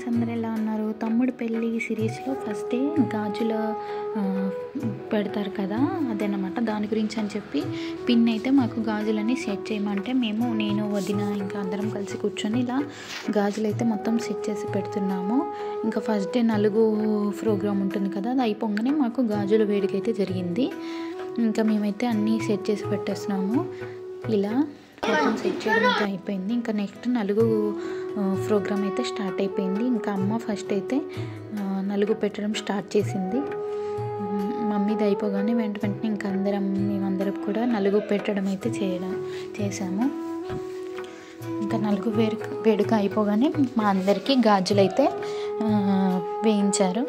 Friends, అందరూ ఎలా ఉన్నారు? తమ్ముడు పెళ్ళి సిరీస్లో ఫస్ట్ డే గాజుల పెడతారు కదా, అదనమాట. దాని గురించి అని చెప్పి పిన్ అయితే మాకు గాజులని సెట్ చేయమంటే నేను వదిన ఇంకా అందరం కలిసి కూర్చొని ఇలా గాజులు అయితే మొత్తం సెట్ చేసి పెడుతున్నాము. ఇంకా ఫస్ట్ డే నలుగు ప్రోగ్రామ్ ఉంటుంది కదా, అది అయిపోగానే మాకు గాజుల వేడుక అయితే జరిగింది. ఇంకా మేమైతే అన్నీ సెట్ చేసి పెట్టేస్తున్నాము. ఇలా మొత్తం సెట్ చేయడం అయితే అయిపోయింది. ఇంకా నెక్స్ట్ నలుగు ప్రోగ్రామ్ అయితే స్టార్ట్ అయిపోయింది. ఇంకా అమ్మ ఫస్ట్ అయితే నలుగు పెట్టడం స్టార్ట్ చేసింది. మమ్మీది అయిపోగానే వెంటనే ఇంకా మేమందరం కూడా నలుగు పెట్టడం అయితే చేసాము. ఇంకా నలుగు వేడుక అయిపోగానే మా అందరికీ గాజులు అయితే వేయించారు.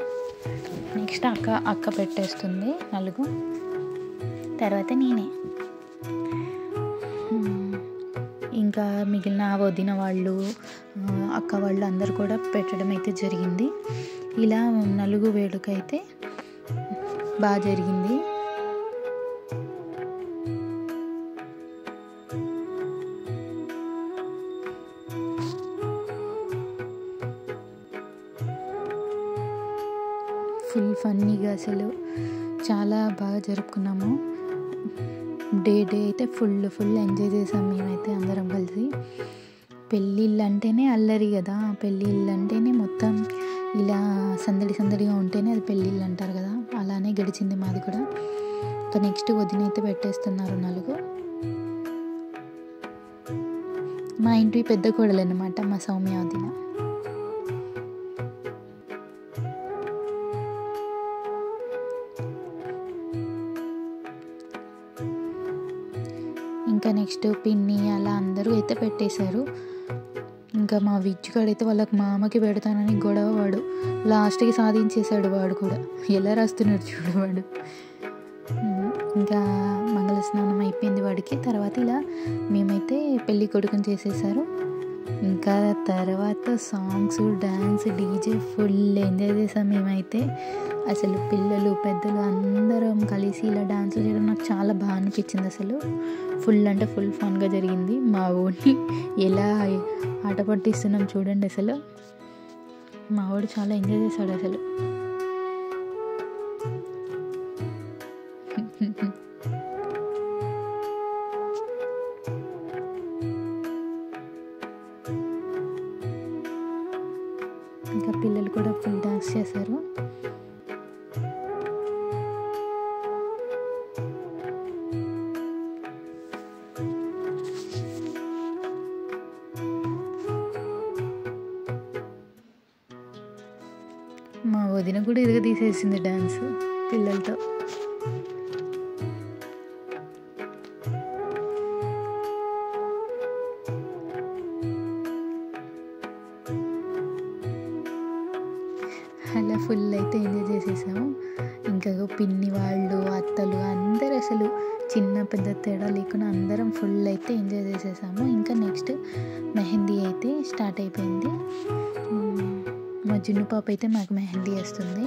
నెక్స్ట్ అక్క పెట్టేస్తుంది నలుగు, తర్వాత నేనే. ఇంకా మిగిలిన వదిన వాళ్ళు, అక్క వాళ్ళు అందరు కూడా పెట్టడం అయితే జరిగింది. ఇలా నలుగు వేడుక అయితే బాగా జరిగింది. ఫుల్ ఫన్నీగా అసలు చాలా బాగా జరుపుకున్నాము. డే అయితే ఫుల్ ఎంజాయ్ చేసాం మేమైతే అందరం కలిసి. పెళ్ళిళ్ళు అంటేనే అల్లరి కదా, పెళ్ళిళ్ళు అంటేనే మొత్తం ఇలా సందడిగా ఉంటేనే అది పెళ్ళిళ్ళు అంటారు కదా, అలానే గడిచింది మాది కూడా. ఇంకా నెక్స్ట్ వదిన అయితే పెట్టేస్తున్నారు నలుగు. మా ఇంటి పెద్ద కోడలు అన్నమాట, మా సౌమ్య వదిన. ఇంకా నెక్స్ట్ పిన్ని అలా అందరూ అయితే పెట్టేశారు. ఇంకా మా విజ్జుగాడైతే వాళ్ళకి మామకి పెడతానని గొడవ, వాడు లాస్ట్కి సాధించేశాడు. వాడు కూడా ఎలా రాస్తున్నాడు చూడు వాడు. ఇంకా మంగళ స్నానం అయిపోయింది వాడికి. తర్వాత ఇలా మేమైతే పెళ్ళి కొడుకుని చేసేసారు. ఇంకా తర్వాత songs, dance, DJ full enjoy చేసాం మేమైతే. అసలు పిల్లలు పెద్దలు అందరం కలిసి ఇలా డాన్సులు చేయడం నాకు చాలా బాగా అనిపించింది. అసలు ఫుల్ ఫన్గా జరిగింది. మా ఊరిని ఎలా ఆట పట్టిస్తున్నాం చూడండి. అసలు మా వాడు చాలా ఎంజాయ్ చేశాడు అసలు. ఇంకా పిల్లలు కూడా ఫుల్ డాన్స్ చేశారు. మా వదిన కూడా ఇదిగా తీసేసింది డాన్స్ పిల్లలతో. అలా ఫుల్ అయితే ఎంజాయ్ చేసేసాము. ఇంకా పిన్ని వాళ్ళు, అత్తలు అందరూ అసలు చిన్న పెద్ద తేడా లేకుండా అందరం ఫుల్ అయితే ఎంజాయ్ చేసేసాము. ఇంకా నెక్స్ట్ మెహందీ అయితే స్టార్ట్ అయిపోయింది. మా జున్ను పాప అయితే మాకు మెహందీ వేస్తుంది.